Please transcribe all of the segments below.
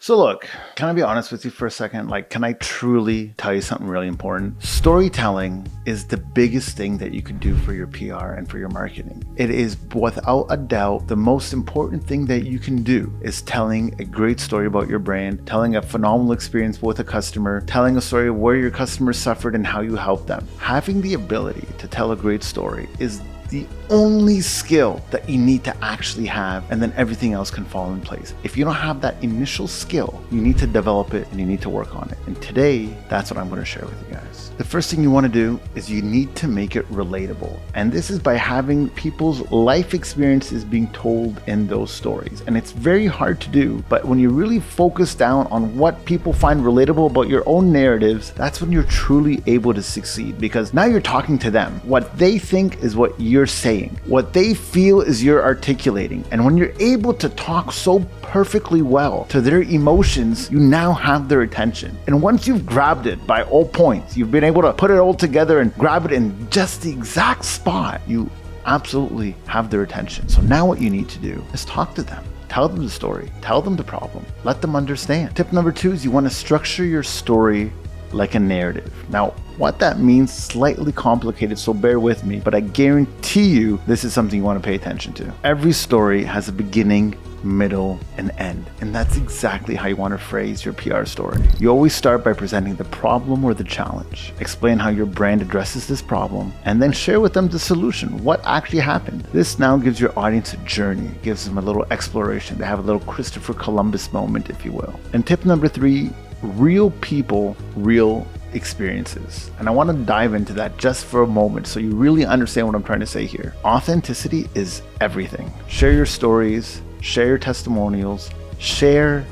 So look, can I be honest with you for a second? Can I truly tell you something really important? Storytelling is the biggest thing that you can do for your PR and for your marketing. It is without a doubt the most important thing that you can do is telling a great story about your brand, telling a phenomenal experience with a customer, telling a story of where your customers suffered and how you helped them. Having the ability to tell a great story is the only skill that you need to actually have, and then everything else can fall in place. If you don't have that initial skill, you need to develop it and you need to work on it. And today, that's what I'm going to share with you guys. The first thing you want to do is you need to make it relatable. And this is by having people's life experiences being told in those stories. And it's very hard to do, but when you really focus down on what people find relatable about your own narratives, that's when you're truly able to succeed, because now you're talking to them. What they think is what you're saying. What they feel is you're articulating. And when you're able to talk so perfectly well to their emotions, you now have their attention. And once you've grabbed it by all points, you've been able to put it all together and grab it in just the exact spot, you absolutely have their attention. So now what you need to do is talk to them. Tell them the story. Tell them the problem. Let them understand. Tip number 2 is you want to structure your story like a narrative. Now, what that means is slightly complicated, so bear with me, but I guarantee you this is something you want to pay attention to. Every story has a beginning, middle, and end, and that's exactly how you want to phrase your PR story. You always start by presenting the problem or the challenge, explain how your brand addresses this problem, and then share with them the solution, what actually happened. This now gives your audience a journey, gives them a little exploration. They have a little Christopher Columbus moment, if you will. And tip number 3, real people, real experiences. And I want to dive into that just for a moment so you really understand what I'm trying to say here. Authenticity is everything. Share your stories, share your testimonials, share,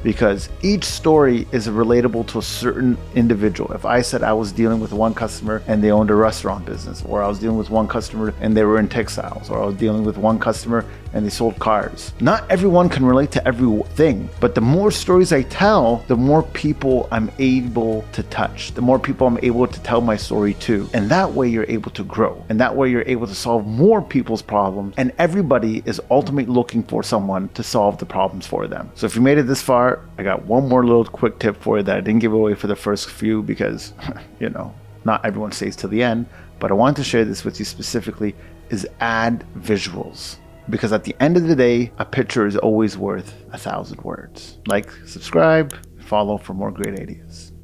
because each story is relatable to a certain individual. If I said I was dealing with one customer and they owned a restaurant business, or I was dealing with one customer and they were in textiles, or I was dealing with one customer and they sold cars. Not everyone can relate to everything, but the more stories I tell, the more people I'm able to touch, the more people I'm able to tell my story to. And that way you're able to grow. And that way you're able to solve more people's problems. And everybody is ultimately looking for someone to solve the problems for them. So if you made it this far, I got one more little quick tip for you that I didn't give away for the first few because, not everyone stays till the end. But I wanted to share this with you specifically is add visuals. Because at the end of the day, a picture is always worth 1,000 words. Like, subscribe, follow for more great ideas.